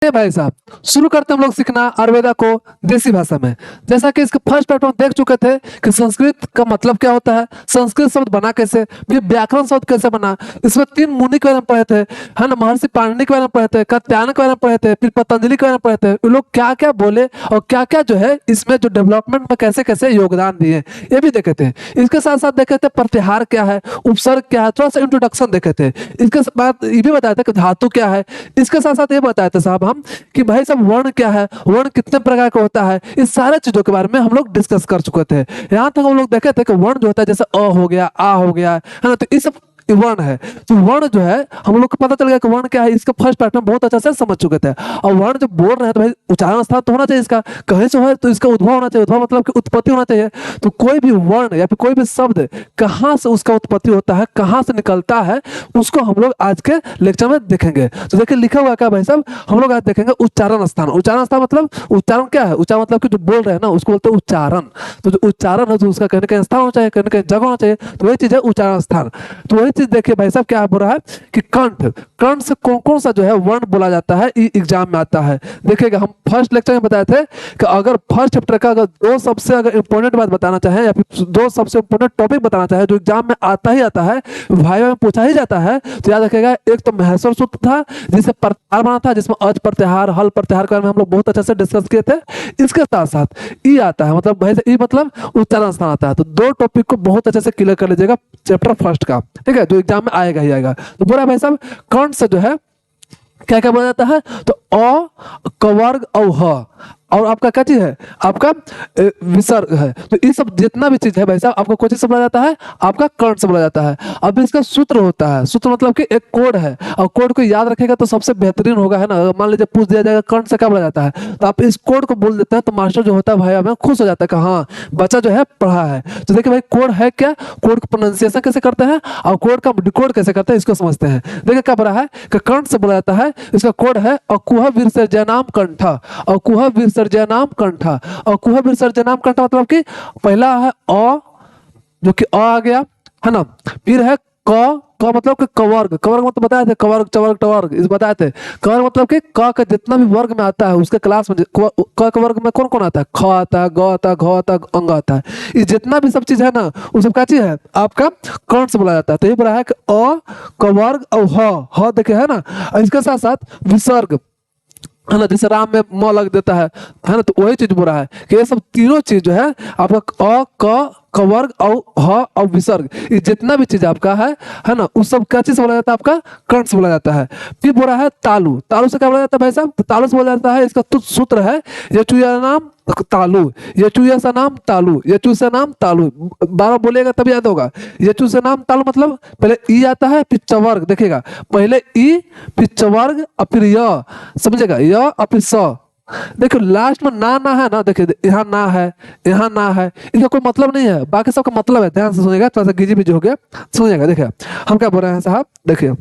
भाई साहब, शुरू करते हम लोग सीखना आयुर्वेदा को देसी भाषा में। जैसा कि इसके फर्स्ट पार्ट में देख चुके थे कि संस्कृत का मतलब क्या होता है, संस्कृत शब्द बना कैसे, फिर व्याकरण शब्द कैसे बना। इसमें तीन मुनि के बारे में पढ़े थे, है ना, महर्षि पाणिनि के बारे में पढ़े थे, कात्यायन के बारे में पढ़े थे, फिर पतंजलि के बारे में पढ़े थे। ये लोग क्या क्या बोले और क्या क्या जो है इसमें जो डेवलपमेंट में कैसे कैसे योगदान दिए, ये भी देखे थे। इसके साथ साथ देखे थे प्रत्याहार क्या है, उपसर्ग क्या है, थोड़ा सा इंट्रोडक्शन देखे थे। इसके बाद ये भी बताया था कि धातु क्या है। इसके साथ साथ ये बताया था साहब हम कि भाई सब वर्ण क्या है, वर्ण कितने प्रकार का होता है, इस सारे चीजों के बारे में हम लोग डिस्कस कर चुके थे। यहाँ तक हम लोग देखे थे कि वर्ण जो होता है जैसे अ हो गया, आ हो गया, है ना, तो इस सब वर्ण है। तो वर्ण जो है हम लोग को पता चल गया कि वर्ण क्या है, इसका फर्स्ट पार्ट में बहुत अच्छा से समझ चुके थे। और वर्ण जब बोल रहे हैं तो भाई उच्चारण स्थान तो होना चाहिए, इसका कहीं से है तो इसका उद्भव होना चाहिए, उद्भव मतलब कि उत्पत्ति होना चाहिए। तो कोई भी वर्ण या फिर कोई भी शब्द कहाँ से उसका उत्पत्ति होता है, कहाँ से निकलता है, उसको हम लोग आज के लेक्चर में देखेंगे। तो देखिए लिखा हुआ क्या भाई साहब, हम लोग आज देखेंगे उच्चारण स्थान। उच्चारण स्थान मतलब उच्चारण क्या है, उच्चारण मतलब कि जो बोल रहे हैं ना उसको बोलते हैं उच्चारण। तो जो उच्चारण है तो उसका कहीं ना कहीं स्थान होना चाहिए, कहीं ना कहीं जगह होना चाहिए, तो वही चीज है उच्चारण स्थान। तो वही चीज देखिए भाई साहब क्या बोल रहा है कि कंठ, कंठ से कौन कौन सा जो है वर्ण बोला जाता है, ये एग्जाम में आता है। देखिएगा हम फर्स्ट लेक्चर में बताए थे कि अगर फर्स्ट चैप्टर का अगर दो सबसे अगर इंपॉर्टेंट बात बताना चाहे या फिर दो सबसे इंपॉर्टेंट टॉपिक बताना चाहे जो एग्जाम में आता ही आता है, भाई में पूछा ही जाता है, तो याद रखिएगा एक तो महेश्वर सूत्र था जिसे प्रत्याहार बना था, जिसमें अज प्रत्याहार हल प्रत्याहार के बारे में हम लोग बहुत अच्छे से डिस्कस किए थे। इसके साथ साथ ई आता है, मतलब भाई ई मतलब उच्चारण स्थान आता है। तो दो टॉपिक को बहुत अच्छे से क्लियर कर लीजिएगा चैप्टर फर्स्ट का, ठीक है, जो एग्जाम में आएगा ही आएगा। तो बोला भाई साहब कौन से जो है क्या क्या बोला जाता है, तो अ कवर्ग औ ह और आपका क्या चीज है, आपका विसर्ग है। तो ये सब जितना भी चीज है भाई साहब आपको कोई चीज से बोला जाता है, आपका कर्ण से बोला जाता है। अब इसका सूत्र होता है, सूत्र मतलब कि एक कोड है, और कोड को याद रखेगा तो सबसे बेहतरीन होगा, है ना। मान लीजिए पूछ दिया जाएगा कर्ण से क्या बोला जाता है, तो आप इस कोड को बोल देते हैं तो मास्टर जो होता है भाई हमें खुश हो जाता है कि हाँ बच्चा जो है पढ़ा है। तो देखिए भाई कोड है क्या, कोड का प्रोनाउंसिएशन कैसे करते हैं और कोड का डिकोड कैसे करते हैं इसको समझते हैं। देखिए क्या पढ़ा है कि कर्ण से बोला जाता है, इसका कोड है अकुह विसर्जनाम कंठा, अकुह विसर्जनाम कंठा। अकुह विसर्जनाम कंठा मतलब कि पहला है अ जो कि अ आ गया, है ना, फिर है क, क मतलब कि कवर्ग, कवर्ग मतलब बताए थे कवर्ग चवर्ग टवर्ग इस बताए थे। कवर्ग मतलब कि क का जितना भी वर्ग में आता है उसके क्लास में क के वर्ग में कौन कौन आता है, ख आता है, ग आता है, घ आता है, अंग आता है। ये जितना भी सब चीज है ना वो सब क्या चीज है, आपका कर्ण से बोला जाता है। तो ये बोला है कि अ कवर्ग और ह देखे है ना, और इसके साथ साथ विसर्ग, है ना, जैसे राम में म लग देता है ना, तो वही चीज बोल रहा है कि ये सब तीनों चीज जो है आपका अ क कवर्ग और ह और विसर्ग, ये जितना भी चीज आपका है ना, उस सब क्या चीज से बोला जाता है, आपका कर्ण से बोला जाता है। फिर बोला है तालु, तालु से क्या बोला जाता है भाई साहब, तो तालु से बोला जाता है, इसका सूत्र है यचुया नाम तालु, यचुया सा नाम तालु, यचु से नाम तालु। बारह बोलेगा तब याद होगा। यचु से नाम तालु मतलब पहले ई आता है फिर चवर्ग, देखिएगा पहले ई फिर चवर्ग और फिर य, समझेगा, य और फिर स। देखो लास्ट में ना है ना, देखिए यहाँ ना है, यहाँ ना है, इसका कोई मतलब नहीं है, बाकी सबका मतलब है। ध्यान से सुनिएगा, थोड़ा सा गिजी बिजी हो गया, सुनिएगा। देखिए हम क्या बोल रहे हैं साहब, देखिए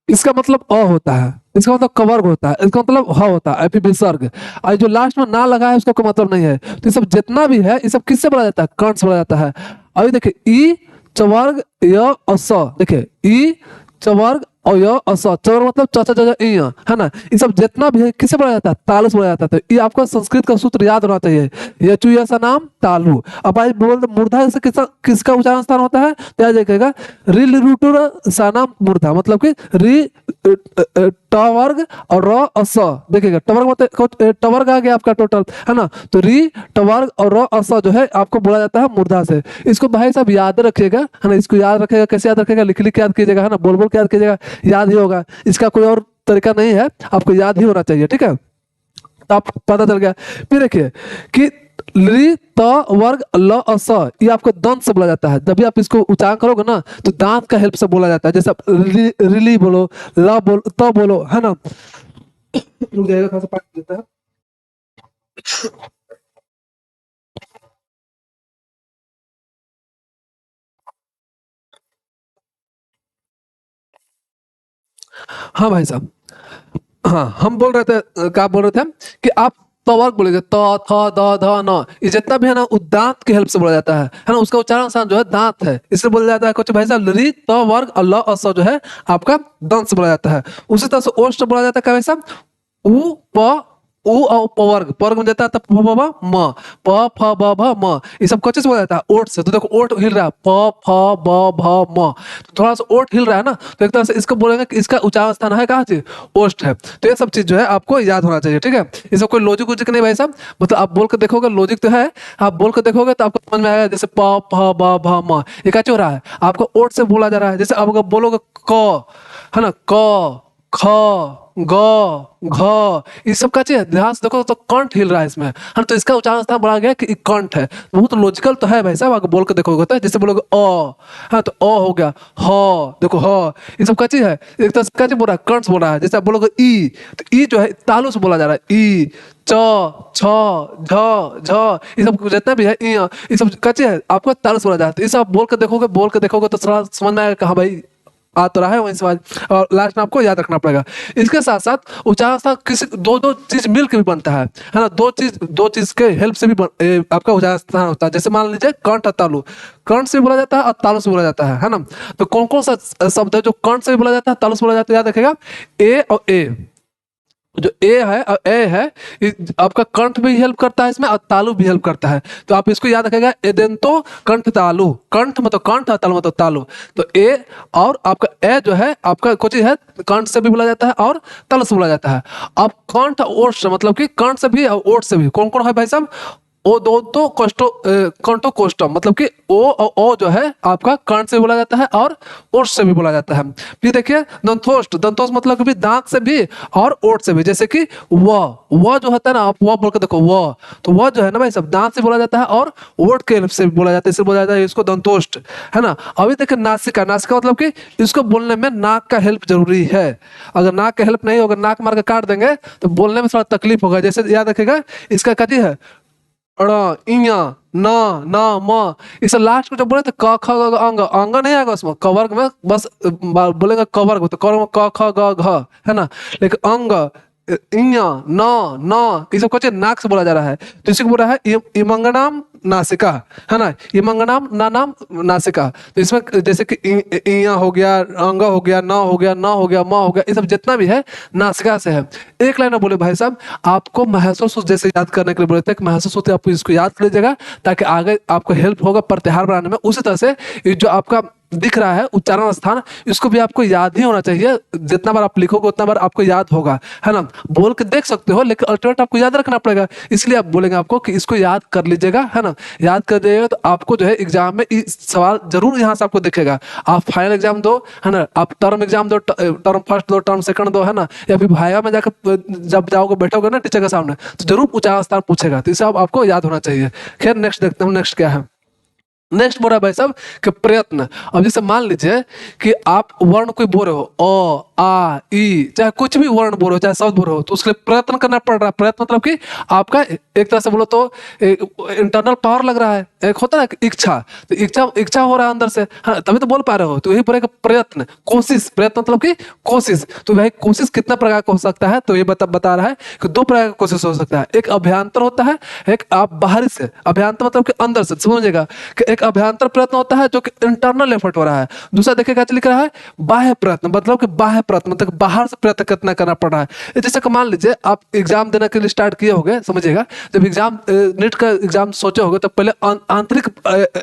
इसका मतलब अ होता है, इसका मतलब कवर्ग होता है, इसका मतलब ह होता है, फिर विसर्ग, और जो लास्ट में ना लगा है उसका कोई मतलब नहीं है। तो ये सब जितना भी है ये सब किससे बोला जाता है, कर्ण से बोला जाता है। अभी देखिए ई चवर्ग य और स, देखिए ई चवर्ग और य और स, चवर्ग मतलब च च च इ, है ना, ये सब जितना भी है किससे बोला जाता है, तालु से बोला जाता है। तो ये आपको संस्कृत का सूत्र याद होना चाहिए, यचु सा नाम तालु। अब आज बोल मूर्धा से किसका उच्चारण स्थान होता है, तो याद रखिएगा रिल रूटुर सा नाम मूर्धा, मतलब कि री टवर्ग और र और स, देखिएगा टवर्ग मतलब टवर्ग आ गया आपका टोटल, है ना, तो री टवर्ग और र और स जो है आपको बोला जाता है मूर्धा से। इसको भाई साहब याद रखिएगा, है ना, इसको याद रखिएगा, कैसे याद रखिएगा, लिख लिख के याद कीजिएगा, है ना, बोल बोल के याद कीजिएगा, याद ही होगा, इसका कोई और तरीका नहीं है, आपको याद ही होना चाहिए, ठीक है। तो आप पता चल गया। फिर देखिए कि ली त वर्ग ल और स, ये आपको दंत से बोला जाता है। जब भी आप इसको उच्चारण करोगे ना तो दांत का हेल्प से बोला जाता है, जैसे आप रिली बोलो, ल बोलो, त बोलो, है ना। रुक जाएगा, थोड़ा सा पानी देता है। हाँ भाई साहब, हाँ हम बोल रहे थे क्या बोल रहे थे कि आप तो वर्ग बोलेंगे त थ द ध न, ये जितना भी है ना वो दांत की हेल्प से बोला जाता है ना, उसका उच्चारण आसान जो है दांत है, इससे बोला जाता है कुछ भाई साहब री त वर्ग और ल अ स जो है आपका दंत से बोला जाता है। उसी तरह से ओष्ठ बोला जाता है क्या भाई साहब, उ प उ और पवर्ग, पवर्ग में जाता है प ब ब म, प फ ब भ म, ये सब कच्चे से बोला जाता है ओठ से। तो देखो ओठ हिल रहा है प फ ब भ म, तो थोड़ा सा ओठ हिल रहा है ना, तो एक तरह से इसको बोलेंगे कि इसका उच्चारण स्थान है कहाँ से, ओष्ठ है। तो ये सब चीज जो है आपको याद होना चाहिए, ठीक है। इसमें कोई लॉजिक वोजिक नहीं भाई साहब, मतलब आप बोल कर देखोगे लॉजिक तो है, आप बोल कर देखोगे तो आपको समझ में आएगा। जैसे प फ ब भ म, ये क्या हो रहा है, आपको ओठ से बोला जा रहा है। जैसे आप अगर बोलोगे क, है ना, क ख ग घ, ये सब का चीज है, ध्यान से देखो तो कंठ हिल रहा है इसमें, है ना, तो इसका उच्चारण स्थान बढ़ा गया कि कंठ है। बहुत लॉजिकल तो है भाई साहब, अगर बोल के देखोगे तो जैसे बोलोगे अ, हाँ तो अ हो गया, ह देखो ह, ये सब का चीज है, एक तरह से का चीज बोल रहा है, कंठ बोल रहा है। जैसे आप बोलोगे ई, तो ई जो है तालु से बोला जा रहा है, ई च छ झ झ, ये सब जितना भी है ये सब का चीज है आपको तालु से बोला जाता है। ये सब आप बोल के देखोगे तो थोड़ा समझ में आएगा कहाँ भाई आ तो रहा है वहीं से बात, और लास्ट में आपको याद रखना पड़ेगा। इसके साथ साथ उच्चारण स्थान किसी दो दो चीज मिल के भी बनता है ना, दो चीज के हेल्प से भी आपका उच्चारण स्थान होता है। जैसे मान लीजिए कंठ और तालु, कंठ से बोला जाता है और तालु से बोला जाता है ना। तो कौन कौन सा शब्द है जो कंठ से भी बोला जाता है तालु से बोला जाता है, याद रखेगा ए और ए, जो ए है और ए है आपका कंठ भी हेल्प करता है इसमें और तालु भी हेल्प करता है। तो आप इसको याद रखेगा एदेंतो कंठ तालु, कंठ मतलब कंठ और तालु मतलब तालु। तो ए और आपका ए जो है आपका कुछ है कंठ से भी बोला जाता है और तालु से बोला जाता है। अब कंठ और ओठ मतलब कि कंठ से भी और ओठ से भी कौन कौन है भाई साहब, ओ दो तो कोष्टो कंठो कोष्टम, मतलब कि ओ और ओ जो है आपका कंठ से बोला जाता है और ओठ से भी बोला जाता है। फिर देखिए दंतोष्ट, दंतोष्ट मतलब कि भी दांत से भी और ओठ से भी, जैसे कि व जो होता है ना, आप व बोल के देखो व, तो व जो है ना भाई सब दांत से बोला जाता है और ओठ के से भी बोला जाता है, इससे बोला जाता है इसको दंतोष्ट, है ना। अभी देखिए नासिका, नासिका मतलब कि इसको बोलने में नाक का हेल्प जरूरी है। अगर नाक का हेल्प नहीं होगा, नाक मार के काट देंगे तो बोलने में थोड़ा तकलीफ होगा। जैसे याद रखेगा इसका कथी है अड़ इया न न म, इस लास्ट को जब बोले तो क ख ग अंग, अंग नहीं आएगा उसमें, कवर्ग में बस बोलेगा कवर्ग, तो कवर्ग में क ख ग घ, है ना। लेकिन अंग इया न न, ये सब कुछ नाक से बोला जा रहा है। तो इसी को बोल रहा है इमंगनाम नासिका, है ना, इमंगनाम ना नाम नासिका। तो इसमें जैसे कि इया हो गया, अंग हो गया, न हो गया, न हो गया, म हो गया, ये सब जितना भी है नासिका से है। एक लाइन में बोले भाई साहब आपको महसूस जैसे याद करने के लिए बोले थे, महसूस होते आप इसको याद कर लीजिएगा ताकि आगे आपको हेल्प होगा प्रत्याहार बनाने में। उसी तरह से ये जो आपका दिख रहा है उच्चारण स्थान, इसको भी आपको याद ही होना चाहिए। जितना बार आप लिखोगे उतना बार आपको याद होगा, है ना। बोल के देख सकते हो लेकिन अल्टरनेट आपको याद रखना पड़ेगा, इसलिए आप बोलेंगे आपको कि इसको याद कर लीजिएगा, है ना। याद कर दिएगा तो आपको जो है एग्जाम में इस सवाल जरूर यहाँ से आपको दिखेगा। आप फाइनल एग्जाम दो, है ना, आप टर्म एग्जाम दो, टर्म फर्स्ट दो, टर्म सेकंड दो, है ना, या फिर भाइया में जाकर जब जाओगे बैठोगे ना टीचर के सामने तो जरूर उच्चारण स्थान पूछेगा, तो इसे आपको याद होना चाहिए। खैर नेक्स्ट देखते हैं, नेक्स्ट क्या है। नेक्स्ट बोल रहा है भाई साहब कि प्रयत्न। अब जैसे मान लीजिए कि आप वर्ण कोई बोल रहे हो अ आ ई, चाहे कुछ भी वर्ण बोल रहे हो, चाहे शब्द बोल रहे हो, तो उसके लिए प्रयत्न करना पड़ रहा है। प्रयत्न मतलब कि आपका एक तरह से बोलो तो इंटरनल पावर लग रहा है, एक होता है इच्छा, तो इच्छा हो रहा है अंदर से, हाँ तभी तो बोल पा रहे हो। तो यही बोलेगा प्रयत्न, कोशिश, प्रयत्न मतलब कि कोशिश। तो भाई कोशिश कितना प्रकार का हो सकता है, तो ये बता रहा है कि दो प्रकार का कोशिश हो सकता है। एक अभ्यंतर होता है, एक आप बाहरी से, अभ्यंतर मतलब कि अंदर से, समझिएगा कि एक अभ्यंतर प्रयत्न होता है जो कि इंटरनल एफर्ट हो रहा है। दूसरा देखिएगा लिख रहा है बाह्य प्रयत्न, मतलब कि बाह्य प्रयत्न मतलब बाहर से प्रयत्न कितना करना पड़ रहा है। जैसे कि मान लीजिए आप एग्जाम देने के लिए स्टार्ट किए होंगे, समझिएगा जब एग्जाम नीट का एग्जाम सोचे होगे तो पहले आंतरिक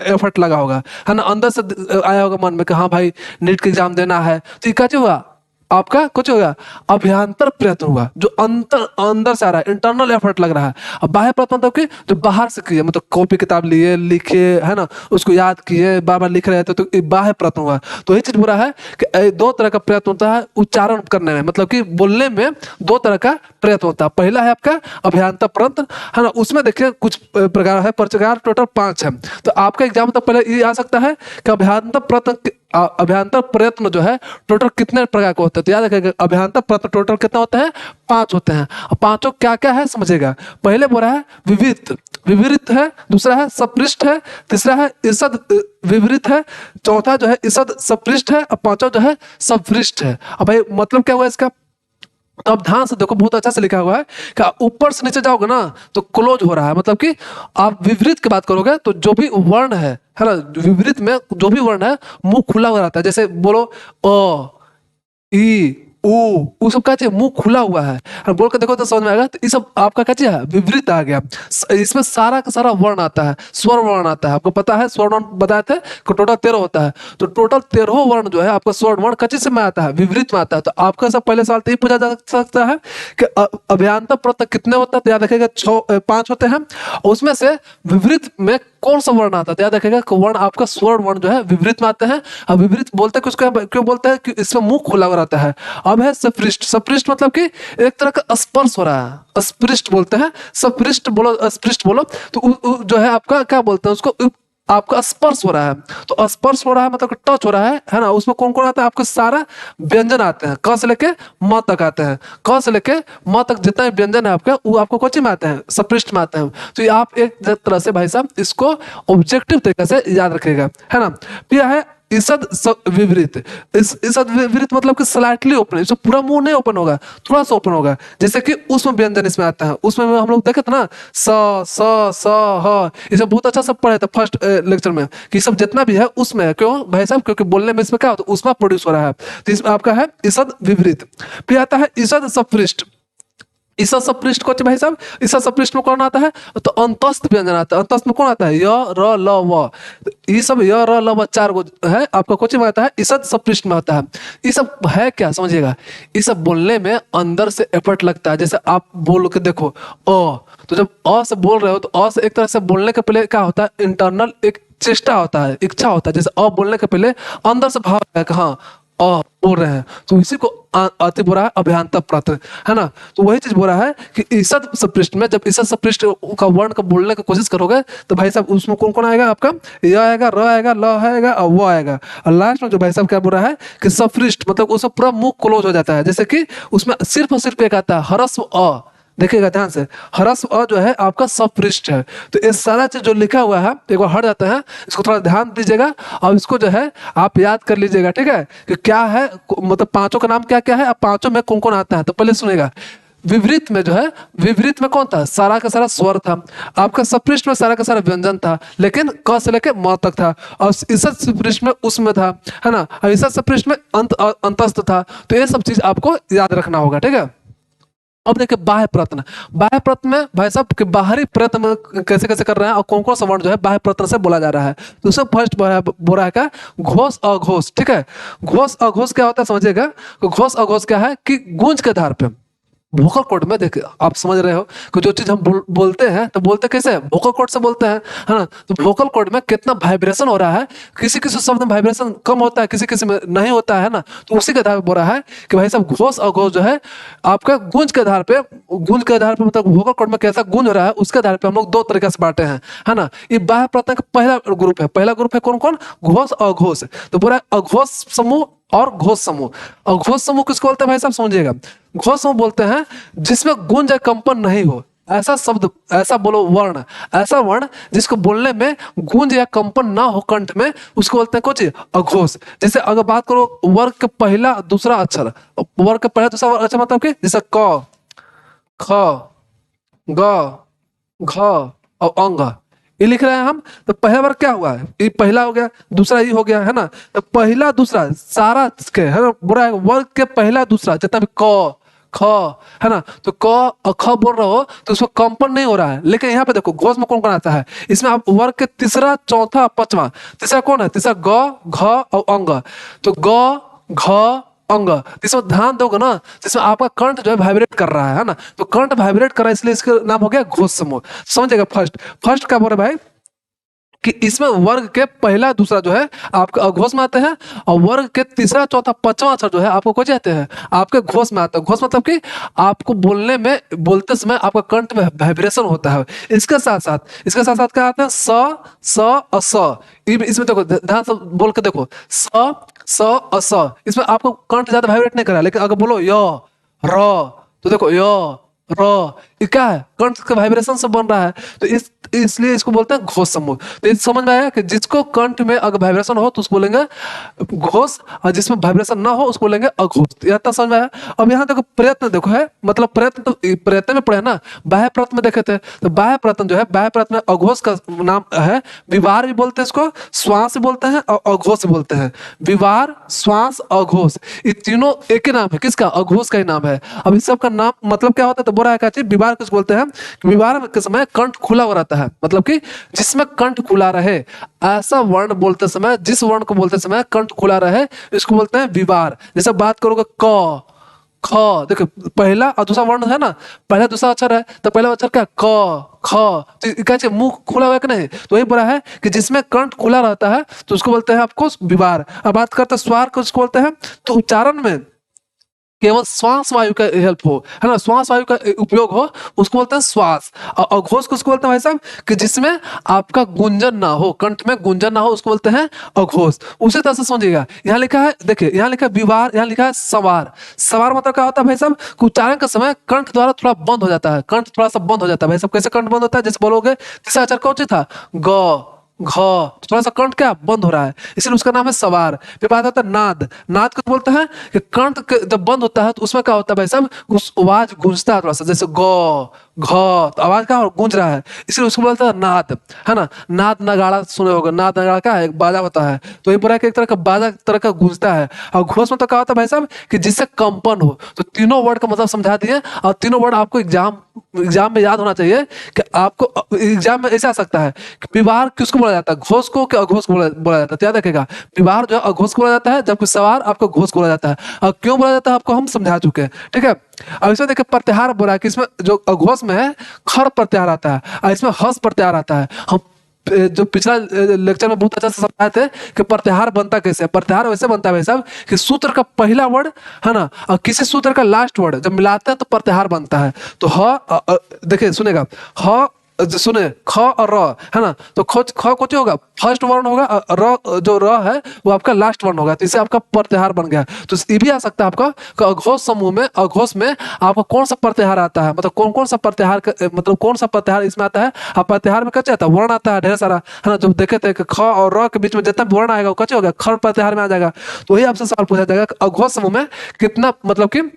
एफर्ट लगा होगा, है ना, अंदर से आया होगा मन में कि हाँ भाई नीट का एग्जाम देना है, तो ये क्या हुआ आपका कुछ होगा अभ्यंतर प्रयत्न हुआ जो अंदर से आ रहा है, इंटरनल एफर्ट लग रहा है। अब बाह्य प्रयत्न मतलब कि जो बाहर से किए, मतलब कॉपी किताब लिए लिखे, है ना, उसको याद किए, बार बार लिख रहे थे, तो बाह्य प्रयत्न हुआ। तो ये चीज बुरा है कि दो तरह का प्रयत्न होता है उच्चारण करने में, मतलब कि बोलने में दो तरह का प्रयत्न होता है। पहला है आपका अभ्यंतर प्रयत्न, है ना, उसमें देखिए कुछ प्रकार है, प्रकार टोटल 5 है। तो आपका एग्जाम तक पहले ये आ सकता है कि अभ्यंतर प्रयत्न जो है टोटल कितने प्रकार का होता है। तो याद रखिएगा अभ्यंतर प्रयत्न टोटल कितना होता है, 5 होते हैं। और पांचों क्या क्या है समझिएगा। पहले बोला है विविध, विवरित है, दूसरा है सपृष्ठ है, तीसरा है ईषद विवरित है, चौथा जो है ईषद सपृष्ठ है, और पांचवा जो है सपृष्ठ है। अब भाई मतलब क्या हुआ इसका, तो अब ध्यान से देखो, बहुत अच्छा से लिखा हुआ है कि आप ऊपर से नीचे जाओगे ना तो क्लोज हो रहा है, मतलब कि आप विपरीत की बात करोगे तो जो भी वर्ण है ना, विपरीत में जो भी वर्ण है मुंह खुला हुआ रहता है। जैसे बोलो अ, ई, ऊ सब क्या चाहिए, मुंह खुला हुआ है। और बोल के देखो तो समझ में आएगा। तो ये सब आपका क्या चाहिए, विपरीत आ गया। इसमें सारा का सारा वर्ण आता है, स्वर वर्ण आता है। आपको पता है स्वर वर्ण बताए थे कि टोटल 13 होता है। तो टोटल 13 वर्ण जो है आपका स्वर वर्ण किस चीज में आता है, विपरीत में आता है। तो आपका सब पहले सवाल तो ये पूछा जा सकता है कि अभियांतर प्रत्यय कितने होता है, तो याद रखिएगा 5 होते हैं। उसमें से विपरीत में कौन सा वर्ण आता है, तो याद रखिएगा कि वर्ण आपका स्वर वर्ण जो है विपरीत में आते हैं। अब विपरीत बोलते हैं किसको, क्यों बोलते हैं कि इसमें मुंह खुला हुआ रहता है। अब है सपृष्ठ। सपृष्ठ मतलब कि एक तरह का स्पर्श हो रहा है, स्पृष्ट बोलते हैं। सपृष्ठ बोलो, स्पृष्ट बोलो तो जो है आपका क्या बोलते हैं उसको, आपका स्पर्श हो रहा है। तो स्पर्श हो रहा है मतलब कि टच हो रहा है ना। उसमें कौन कौन आता है, आपके सारा व्यंजन आते हैं, क से लेके म तक आते हैं। क से लेके म तक जितना भी व्यंजन है आपका, वो आपको कोची में आते हैं, सपृष्ठ में आते हैं। तो ये आप एक तरह से भाई साहब इसको ऑब्जेक्टिव तरीके से याद रखिएगा, है ना। फिर है ईसद विपरीत। ईसद विपरीत मतलब कि स्लाइटली ओपन, इसमें पूरा मुंह नहीं ओपन होगा, थोड़ा सा ओपन होगा। जैसे कि उसमें व्यंजन इसमें आता है, उसमें हम लोग देखे थे ना स स स ह, ये सब बहुत अच्छा सब पढ़े थे फर्स्ट लेक्चर में कि सब जितना भी है उसमें है। क्यों भाई साहब, क्योंकि बोलने में इसमें क्या होता है, उसमें प्रोड्यूस हो रहा है। तो इसमें आपका है ईसद विपरीत। फिर आता है ईसद सपृष्ठ। ईसा सपृष्ठ को भाई साहब, ईसा सपृष्ठ में कौन आता है, तो अंतस्थ व्यंजन आता है। अंतस्थ में कौन आता है, य र ल व। ये सब य र ल व 4 गो है आपका कोचिंग में आता है, ईसद सपृष्ठ में आता है। ये सब है क्या समझिएगा, ये सब बोलने में अंदर से एफर्ट लगता है। जैसे आप बोल के देखो तो जब अ से बोल रहे हो तो अ से एक तरह से बोलने के पहले क्या होता है, इंटरनल एक चेष्टा होता है, इच्छा होता है। जैसे अ बोलने के पहले अंदर से भाव है कि हाँ बोल रहे हैं, तो इसी को अति बोल रहा है अभियांतर प्रत्यय, है ना। तो वही चीज बोल रहा है कि ईसद सपृष्ठ में जब ईसद सपृष्ठ का वर्ण का बोलने की कोशिश करोगे तो भाई साहब उसमें कौन कौन आएगा, आपका य आएगा, र आएगा, ल आएगा और वो आएगा। और लास्ट में जो भाई साहब क्या बोल रहा है कि सपृष्ठ मतलब उसमें पूरा मुंह क्लोज हो जाता है। जैसे कि उसमें सिर्फ और सिर्फ एक आता है ह्रस्व अ, देखिएगा ध्यान से, ह्रस्व अ जो है आपका सपृष्ठ है। तो ये सारा चीज जो लिखा हुआ है एक बार हट जाता है, इसको थोड़ा ध्यान दीजिएगा और इसको जो है आप याद कर लीजिएगा, ठीक है कि क्या है, मतलब पांचों का नाम क्या क्या है, अब पांचों में कौन कौन आता है। तो पहले सुनेगा, विपरीत में जो है, विपरीत में कौन था, सारा का सारा स्वर था। आपका सपृष्ठ में सारा का सारा व्यंजन था, लेकिन क से लेके म तक था। और ईसद सपृष्ठ में उसमें था, है ना। और ईसद सपृष्ठ में अंतस्थ था। तो ये सब चीज आपको याद रखना होगा, ठीक है। अब देखिए बाह्य प्रयत्न। बाह्य प्रयत्न में भाई साहब के बाहरी प्रयत्न में कैसे कैसे कर रहे हैं और कौन कौन सा वर्ण जो है बाह्य प्रयत्न से बोला जा रहा है। तो उसमें फर्स्ट बोल रहा है क्या, घोष अघोष, ठीक है। घोष अघोष क्या होता है समझिएगा, घोष अघोष क्या है कि गूंज के आधार पे वोकल कॉर्ड में, देखिए आप समझ रहे हो कि जो चीज हम बोलते हैं तो बोलते कैसे हैं, वोकल कॉर्ड से बोलते हैं, है ना। तो वोकल कॉर्ड में कितना वाइब्रेशन हो रहा है, किसी किसी शब्द में वाइब्रेशन कम होता है, किसी किसी में नहीं होता है ना। तो उसी के आधार पर बोल रहा है कि भाई साहब घोष और घोष जो है आपका गूंज के आधार पे, गूंज के आधार पे मतलब वोकल कॉर्ड में कैसा गूंज हो रहा है उसके आधार पे हम लोग दो तरीके से बांटे हैं, है ना। ये बाह्य प्रत्यय का पहला ग्रुप है। पहला ग्रुप है कौन कौन, घोष और घोष। तो बोला अघोष समूह और घोष समूह। और घोष समूह किसको बोलते हैं भाई साहब समझिएगा, घोष समूह बोलते हैं जिसमें गूंज या कंपन नहीं हो, ऐसा शब्द, ऐसा बोलो वर्ण, ऐसा वर्ण जिसको बोलने में गूंज या कंपन ना हो कंठ में, उसको बोलते हैं कुछ अघोष। जैसे अगर बात करो वर्ग के पहला दूसरा अक्षर, वर्ग के पहला दूसरा अक्षर मतलब कि जैसे क, ख, ग, घ और अंग, ये लिख रहे हैं हम। तो पहला वर्ग क्या हुआ है, ये पहला हो गया, दूसरा ये हो गया, है ना। तो पहला दूसरा सारा के है ना, बुरा है वर्ग के पहला दूसरा जितना भी क ख, है ना। तो क और ख बोल रहे हो तो उसको कंपन नहीं हो रहा है। लेकिन यहाँ पे देखो घोष में कौन कौन आता है, इसमें आप वर्ग के तीसरा चौथा पांचवा, तीसरा कौन है, तीसरा ग, घ और अंग। तो ग, घ, अंग, इसमें ध्यान दोगे ना, जिसमें आपका कंठ जो है वाइब्रेट कर रहा है ना। तो कंठ वाइब्रेट कर रहा है इसलिए इसका नाम हो गया घोष समूह। समझेगा फर्स्ट, फर्स्ट क्या बोल रहे भाई कि इसमें वर्ग के पहला दूसरा जो है आपके अघोष में आते हैं, और वर्ग के तीसरा चौथा पांचवा अक्षर जो है आपको कौन जाते हैं, आपके घोष में आता है। घोष मतलब कि आपको बोलने में, बोलते समय आपका कंठ में वाइब्रेशन होता है। इसके साथ साथ, इसके साथ साथ क्या आता है, स और स। इसमें देखो ध्यान से बोल के देखो, स और स, इसमें आपको कंठ ज्यादा वाइब्रेट नहीं कर रहा है। लेकिन अगर बोलो य, र, तो देखो य, र, ये क्या है? कंठ के वाइब्रेशन से बन रहा है। तो इसलिए इसको बोलते हैं घोष समूह। तो ये समझ में आया कि जिसको कंठ में अगर वाइब्रेशन हो तो उसको बोलेंगे घोष, और जिसमें वाइब्रेशन ना हो उसको बोलेंगे अघोष। यह तो समझ में आया। अब यहाँ देखो प्रयत्न, देखो है मतलब प्रयत्न, तो प्रयत्न में पढ़े ना, बाह्य प्रयत्न में देखे थे। तो बाह्य प्रयत्न जो है, बाह्य प्रयत्न में अघोष का नाम है, विवार भी बोलते हैं इसको, श्वास भी बोलते हैं और अघोष भी बोलते हैं। विवार, श्वास, अघोष, ये तीनों एक ही नाम है, किसका? अघोष का ही नाम है। अब इस सब का नाम मतलब क्या होता है? तो बोला है चीज विवार किसको बोलते हैं? विवार के समय कंठ खुला हुआ रहता है, मतलब कि जिसमें कंठ खुला रहे, ऐसा वर्ण बोलते समय, जिस वर्ण को बोलते समय कंठ खुला रहे, इसको बोलते हैं विवार। जैसे बात करोगे क, ख, देखो पहला और दूसरा वर्ण है ना, पहला दूसरा अक्षर है, तो पहला अक्षर क्या? क, ख, तो क्या चाहिए? मुंह खुला हुआ है कि नहीं? तो वही बोला है कि जिसमें कंठ खुला रहता है तो उसको बोलते हैं आपको विवार। अब बात करते हैं स्वर को, उसको बोलते हैं, तो उच्चारण में केवल श्वास वायु का हेल्प हो, है ना, श्वास वायु का उपयोग हो, उसको बोलते हैं श्वास। और अघोष को उसको बोलते हैं भाई साहब कि जिसमें आपका गुंजन ना हो, कंठ में गुंजन ना हो, उसको बोलते हैं अघोष। उसी तरह से समझिएगा, यहाँ लिखा है, देखिए यहाँ लिखा है विवार, यहाँ लिखा है सवार। सवार मतलब क्या होता है भाई साहब? कि उच्चारण के समय कंठ द्वारा थोड़ा बंद हो जाता है, कंठ थोड़ा सा बंद हो जाता है भाई साहब। कैसे कंठ बंद होता है? जैसे बोलोगे तीसरा अक्षर कौन सी था? ग, घ, थोड़ा सा कंठ क्या बंद हो रहा है, इसलिए उसका नाम है सवार। फिर बात होता है नाद। नाद को बोलते हैं कि कंठ जब बंद होता है तो उसमें क्या होता है भाई साहब? उस आवाज गूंजता है थोड़ा सा, जैसे ग, घ, तो आवाज क्या गूंज रहा है, इसलिए उसको बोलते हैं नाद, है ना। नाद नगाड़ा सुने होगा, नाद नगाड़ा क्या है? एक बाजा होता है, तो ये पूरा एक तरह का बाजा तरह का गूंजता है। और घोष में तो क्या होता है भाई साहब? कि जिससे कंपन हो। तो तीनों वर्ड का मतलब समझा दिए, और तीनों वर्ड आपको एग्जाम में याद होना चाहिए। कि आपको एग्जाम में ऐसा आ सकता है कि विवार किसको बोला जाता है? घोष को कि अघोष को बोला जाता है? तो याद रखेगा, विवार जो है अघोष को बोला जाता है, जबकि सवार आपको घोष को बोला जाता है। और क्यों बोला जाता है आपको हम समझा चुके हैं, ठीक है। अब इसमें देखिए प्रत्याहार बोला है कि इसमें जो अघोष में है खर प्रत्याहार आता है, और इसमें हस प्रत्याहार आता है। हम जो पिछला लेक्चर में बहुत अच्छा से समझाए थे कि प्रत्याहार बनता कैसे है। प्रत्याहार वैसे बनता है भाई साहब कि सूत्र का पहला वर्ड, है ना, और किसी सूत्र का लास्ट वर्ड जब मिलाते हैं तो प्रत्याहार बनता है। तो देखिए सुनेगा, ह सुने, ख और र, है ना, तो ख को जो होगा फर्स्ट वर्ण होगा, और र जो र है वो आपका लास्ट वर्ण होगा, तो इससे आपका प्रत्याहार बन गया। तो ये भी आ सकता है आपका कि अघोष समूह में, अघोष में आपका कौन सा प्रत्याहार आता है, मतलब कौन कौन सा प्रत्याहार, मतलब कौन सा प्रत्याहार इसमें आता है। अब प्रत्याहार में कैसे आता है? वर्ण आता है ढेर सारा, है ना। जब देखे थे कि ख और र के बीच में जितना भी वर्ण आएगा वो कैसे होगा? खर प्रत्याहार में आ जाएगा। तो वही आपसे सवाल पूछा जाएगा कि अघोष समूह में कितना, मतलब कि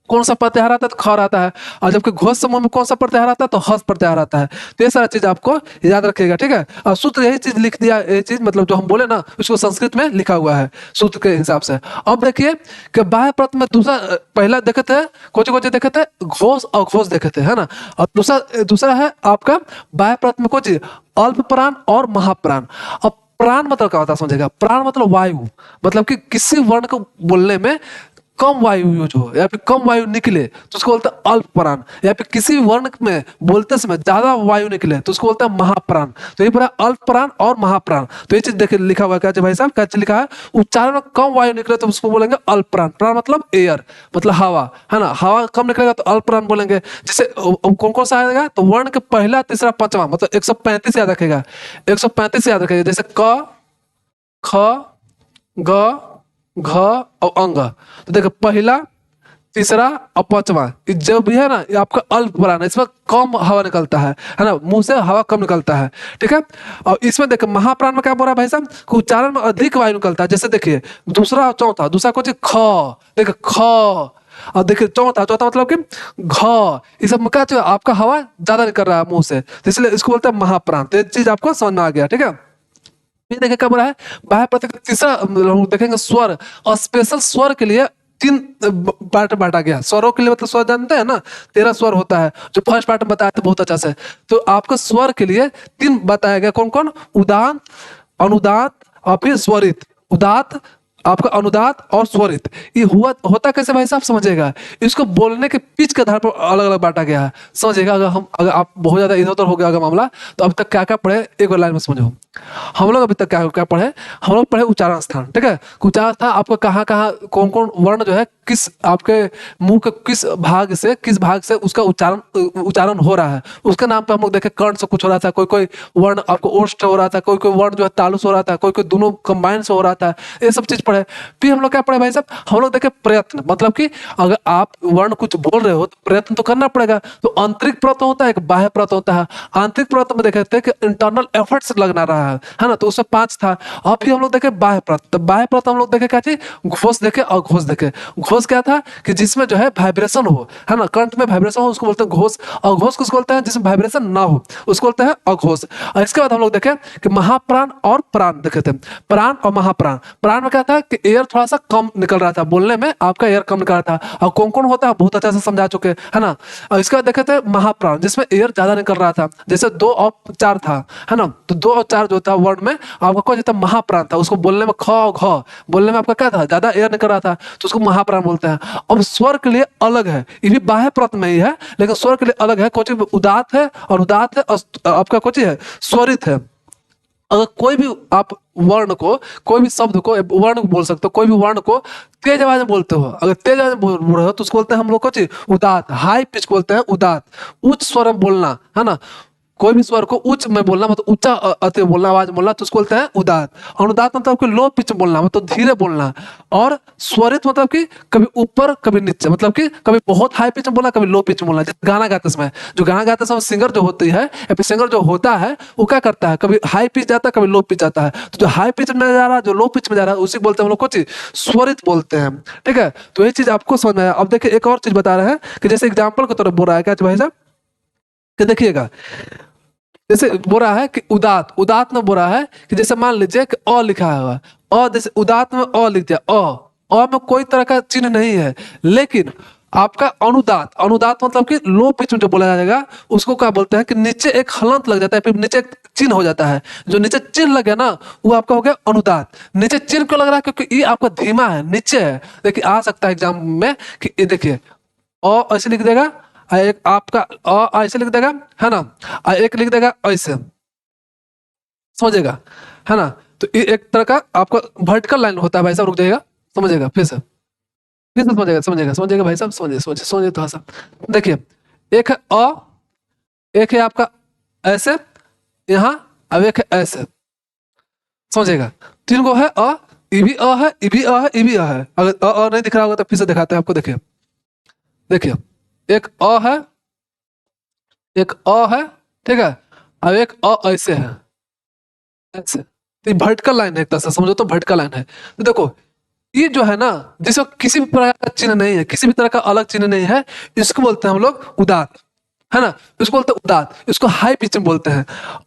कौन सा प्रत्याहार आता है? तो खर आता है। और जबकि घोष समूह में कौन सा प्रत्याहार आता है? तो हस प्रत्याहार आता है। तो ये सारा चीज आपको याद रखिएगा, ठीक है। और सूत्र यही चीज लिख दिया, ये चीज मतलब जो हम बोले ना उसको संस्कृत में लिखा हुआ है सूत्र के हिसाब से। अब देखिए कि बाह्य प्रयत्न में दूसरा, पहला देखे थे कोचे कोचे देखे थे घोष और घोष देखे थे, है ना। और दूसरा है आपका बाह्य प्रयत्न में कोची अल्प प्राण और महाप्राण। अब प्राण मतलब क्या होता है समझेगा? प्राण मतलब वायु, मतलब कि किसी वर्ण को बोलने में कम वायु यूज हो या फिर कम वायु निकले तो उसको बोलते हैं अल्प प्राण। या फिर किसी भी वर्ण में बोलते समय ज्यादा वायु निकले तो उसको बोलते हैं महाप्राण। तो ये पूरा अल्प प्राण और महाप्राण। तो ये चीज देखिए लिखा हुआ है क्या भाई साहब, क्या चीज लिखा है? उच्चारण में कम वायु निकले तो उसको बोलेंगे अल्प प्राण। प्राण मतलब एयर, मतलब हवा, है ना। हवा कम निकलेगा तो अल्प प्राण बोलेंगे। जैसे कौन कौन सा आएगा? तो वर्ण के पहला तीसरा पांचवा, मतलब 135 याद रखेगा, 135 याद रखेगा। जैसे क, ख, ग, घ और अंग। तो देखो पहला तीसरा और पांचवा जो भी है ना ये आपका अल्प प्राण है, इसमें कम हवा निकलता है ना, मुंह से हवा कम निकलता है, ठीक है। और इसमें देखो महाप्राण में क्या बोल रहा है भाई साहब? उच्चारण में अधिक वायु निकलता है। जैसे देखिए दूसरा और चौथा, दूसरा कुछ ख, देखो ख, और देखिए चौथा मतलब कि घ, इस सब में क्या चाहिए? आपका हवा ज्यादा निकल रहा है मुंह से, तो इसलिए इसको बोलते हैं महाप्राण। तो ये चीज आपको समझ में आ गया, ठीक है। ये देखिए क्या बोला है? बाह्य प्रत्यय का तीसरा हम देखेंगे स्वर, और स्पेशल स्वर के लिए 3 पार्ट बांटा गया। स्वरों के लिए मतलब स्वर जानते हैं ना, 13 स्वर होता है जो फर्स्ट पार्ट में बताया था बहुत अच्छा से। तो आपको स्वर के लिए 3 बताया गया, कौन कौन? उदात, अनुदात और फिर स्वरित। उदात, आपका अनुदात और स्वरित। ये होता कैसे भाई साहब समझेगा? इसको बोलने के पिच के आधार पर अलग अलग बांटा गया है, समझेगा। अगर आप बहुत ज्यादा इधर उधर हो गया अगर मामला, तो अब तक क्या क्या पढ़े एक बार लाइन में समझो। हम लोग अभी तक क्या क्या पढ़े? हम लोग पढ़े उच्चारण स्थान, ठीक है। उच्चारण स्थान आपको कहाँ कहाँ कौन कौन वर्ण जो है किस आपके मुंह के किस भाग से उसका उच्चारण हो रहा है, उसके नाम पे हम लोग देखे। कर्ण से कुछ हो रहा था, कोई कोई वर्ण आपको ओष्ठ हो रहा था, कोई कोई वर्ण जो है तालु से हो रहा था, कोई कोई दोनों कंबाइन से हो रहा था। ये सब चीज पढ़े। फिर हम लोग क्या पढ़े भाई साहब, हम लोग देखे प्रयत्न, मतलब कि अगर आप वर्ण कुछ बोल रहे हो तो प्रयत्न तो करना पड़ेगा। तो आंतरिक प्रयत्न होता है, एक बाह्य प्रयत्न होता है। आंतरिक प्रयत्न में देखे थे कि इंटरनल एफर्ट्स लगना रहा है ना, तो उसमें 5 था। और फिर हम लोग देखे बाह्य प्रयत्न, तो बाह्य प्रयत्न हम लोग देखे क्या चीज, घोष देखे और घोष देखे। घोष क्या था कि जिसमें जो है वाइब्रेशन हो, है ना, करंट में वाइब्रेशन हो, उसको बोलते हैं घोष। और घोष किसको बोलते हैं, जिसमें वाइब्रेशन ना हो, उसको बोलते हैं अघोष। और इसके बाद हम लोग देखे कि महाप्राण और प्राण देखे थे। प्राण और महाप्राण, प्राण में क्या था कि एयर थोड़ा सा कम निकल रहा था, बोलने में आपका एयर कम निकल रहा था। और कौन कौन होता है बहुत अच्छे से समझा चुके, है ना। और इसके बाद देखे थे महाप्राण, जिसमें एयर ज्यादा निकल रहा था, जैसे 2 और 4 था, है ना। तो 2 और 4 जो था वर्ड में आपका कौन था, महाप्राण था। उसको बोलने में ख और घ बोलने में आपका क्या था, ज्यादा एयर निकल रहा था, तो उसको महाप्राण बोलते हैं। अब स्वर के लिए अलग है, ये भी बाह्य प्रयत्न में ही है, लेकिन स्वर के लिए अलग है। कोई उदात है और उदात है, और आपका कोई है स्वरित है। अगर कोई भी आप वर्ण को, कोई भी शब्द को, वर्ण को बोल सकते हो, कोई भी वर्ण को तेज आवाज में बोलते हो, अगर तेज आवाज में बोल रहे हो तो उसको बोलते हैं हम लोग कुछ उदात, हाई पिच को बोलते हैं उदात। उच्च स्वर में बोलना, है ना, कोई भी स्वर को उच्च में बोलना, मतलब ऊंचा अति बोलना, आवाज बोलना, तो उसको बोलते हैं उदात। अनुदात मतलब कि लो पिच में बोलना, मतलब धीरे बोलना। और स्वरित मतलब कि कभी ऊपर कभी नीचे, मतलब कि कभी बहुत हाई पिच में बोलना, कभी लो पिच में बोलना। जैसे गाना गाते समय, जो गाना गाते समय सिंगर जो होती है या फिर सिंगर जो होता है, वो क्या करता है, कभी हाई पिच जाता है, कभी लो पिच जाता है। तो जो हाई पिच में जा रहा है, जो लो पिच में जा रहा है, उसी को बोलते हैं हम लोग कुछ स्वरित बोलते हैं। ठीक है, तो ये चीज आपको समझ में आया। अब देखिए एक और चीज बता रहे हैं कि जैसे एग्जाम्पल की तरफ बोल रहा है क्या भाई साहब, कि देखिएगा जैसे बोल रहा है कि उदात, उदात में बोल रहा है कि जैसे मान लीजिए कि अ लिखा हुआ है, जैसे उदात में अ लिख दिया, अ में कोई तरह का चिन्ह नहीं है। लेकिन आपका अनुदात, अनुदात मतलब कि लो पिच में जो बोला जाएगा, उसको क्या बोलते हैं कि नीचे एक हलंत लग जाता है, फिर नीचे एक चिन्ह हो जाता है। जो नीचे चिन्ह लग गया ना, वो आपका हो गया अनुदात। नीचे चिन्ह क्यों लग रहा है, क्योंकि ये आपका धीमा है, नीचे है। देखिए आ सकता है एग्जाम में कि ये देखिए ऐसे लिख देगा, एक आपका ऐसे लिख देगा, है ना, एक लिख देगा ऐसे, समझेगा, है ना। तो ये एक तरह का आपका वर्टिकल लाइन होता है भाई साहब, रुक जाइएगा, समझेगा फिर से समझेगा, समझेगा भाई साहब, समझिए थोड़ा सा। देखिए एक है एक है आपका ऐसे यहाँ, अब एक है ऐसे, समझेगा। 3 गो है ये भी है, ये भी है, ये भी है। अगर नहीं दिख रहा होगा तो फिर से दिखाते हैं आपको। देखिए देखिए एक है, एक है, ठीक है। अब एक ऐसे है, ऐसे। तो वर्टिकल लाइन है, एक तरह से समझो तो वर्टिकल लाइन है। तो देखो ये जो है ना, जिसको किसी भी प्रकार का चिन्ह नहीं है, किसी भी तरह का अलग चिन्ह नहीं है, इसको बोलते हैं हम लोग उदात, है ना। इसको बोलते हैं उदात, इसको हाई पिच में बोलते हैं।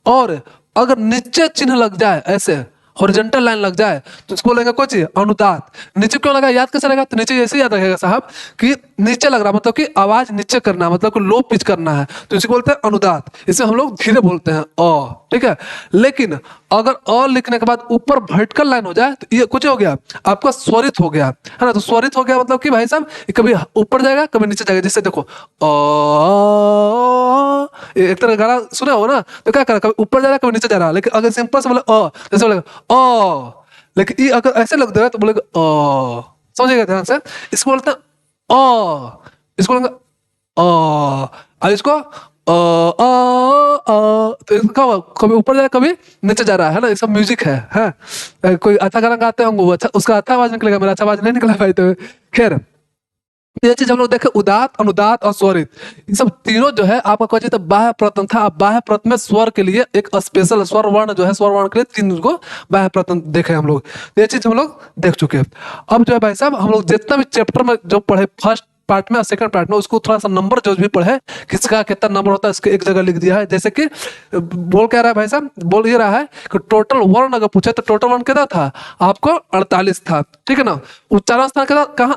और अगर नीचे चिन्ह लग जाए, ऐसे हॉरिजॉन्टल लाइन लग जाए, तो इसको बोलेंगे कुछ अनुदात। नीचे क्यों लगा, याद कैसे रहेगा, तो नीचे ऐसे याद रखेगा साहब कि नीचे लग रहा, मतलब कि आवाज नीचे करना, मतलब कि लो पिच करना है, तो इसे बोलते हैं अनुदात। इसे हम लोग धीरे बोलते हैं ठीक है। लेकिन अगर लिखने के बाद ऊपर वर्टिकल लाइन हो जाए, तो ये कुछ हो गया, आपका स्वरित हो गया, है ना। तो स्वरित हो गया मतलब कि भाई साहब ये कभी ऊपर जाएगा, कभी नीचे जाएगा। जैसे देखो एक तरह गाना सुना हो ना, तो क्या करा, कभी ऊपर जा रहा है, कभी नीचे जा रहा है। लेकिन अगर सिंपल से बोले जैसे बोलेगा लेकिन ये अगर ऐसे लग देगा तो बोलेगा समझेगा ध्यान से। इसको बोलते हैं इसको बोलेंगे और इसको तो इसका कभी ऊपर जा रहा है, कभी नीचे जा रहा है ना। ये सब म्यूजिक है। कोई अच्छा गाना गाते होंगे, वो अच्छा, उसका अच्छा आवाज निकलेगा, मेरा अच्छा आवाज नहीं निकला भाई। तो खैर ये चीज हम लोग देखे, उदात, अनुदात और स्वरित, ये सब तीनों जो है आपका कहा जाए बाह्य प्रयत्न था। बाह्य प्रयत्न में स्वर के लिए एक स्पेशल स्वर वर्ण जो है, स्वर वर्ण के लिए 3 को बाह्य प्रयत्न देखे हम लोग। ये चीज हम लोग देख चुके हैं। अब जो है भाई साहब हम लोग जितना भी चैप्टर में जो पढ़े, फर्स्ट पार्ट में और सेकंड पार्ट में, उसको थोड़ा सा नंबर जो भी पढ़े, किसका कितना नंबर होता है इसके एक जगह लिख दिया है। जैसे कि बोल क्या रहा है भाई साहब, बोल ये रहा है कि टोटल वर्ण अगर पूछे तो टोटल वर्ण कितना था आपको, 48 था, ठीक है ना। उच्चारण स्थान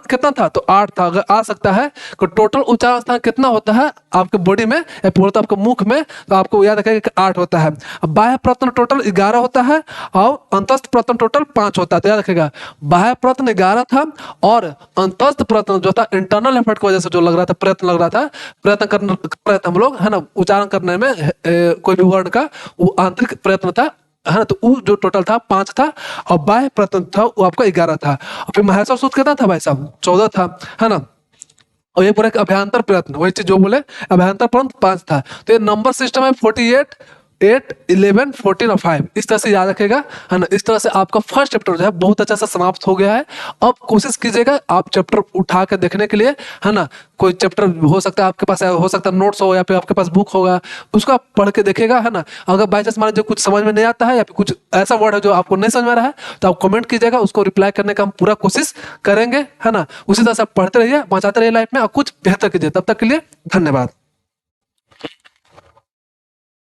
कितना था, तो 8 था। अगर आ सकता है कि टोटल उच्चारण स्थान कितना होता है आपके बॉडी में या बोलता आपके मुख में, तो आपको याद रखेगा कि 8 होता है। अब बाह्य प्रयत्न टोटल 11 होता है और अंतस्थ प्रयत्न टोटल 5 होता है। तो याद रखेगा बाह्य प्रयत्न 11 था और अंतस्थ प्रयत्न जो था इंटरनल एफर्ट की वजह से जो लग रहा था, प्रयत्न लग रहा था, प्रयत्न हम लोग, है ना, उच्चारण करने में कोई भी वर्ण का, वो आंतरिक प्रयत्न था, है ना। तो वो जो टोटल था 5 था और बाह्य प्रयत्न था वो आपका 11 था। और फिर महर्षण सूत्र कितना था भाई साहब, 14 था, है ना। और ये पूरा अभ्यंतर प्रयत्न, वही चीज जो बोले अभ्यंतर प्रयत्न 5 था। तो ये नंबर सिस्टम है 48 8, 11, 14 और 5 इस तरह से याद रखेगा, है ना। इस तरह से आपका फर्स्ट चैप्टर जो है बहुत अच्छा से समाप्त हो गया है। अब कोशिश कीजिएगा आप चैप्टर उठा के देखने के लिए, है ना। कोई चैप्टर हो सकता है आपके पास, हो सकता है नोट्स हो या फिर आपके पास बुक होगा, उसको आप पढ़ के देखेगा, है ना। अगर बाई चांस मान लीजिए कुछ समझ में नहीं आता है या फिर कुछ ऐसा वर्ड है जो आपको नहीं समझ में आ रहा है, तो आप कमेंट कीजिएगा, उसको रिप्लाई करने का हम पूरा कोशिश करेंगे, है ना। उसी तरह से आप पढ़ते रहिए, पहुंचाते रहिए लाइफ में, और कुछ बेहतर कीजिए। तब तक के लिए धन्यवाद।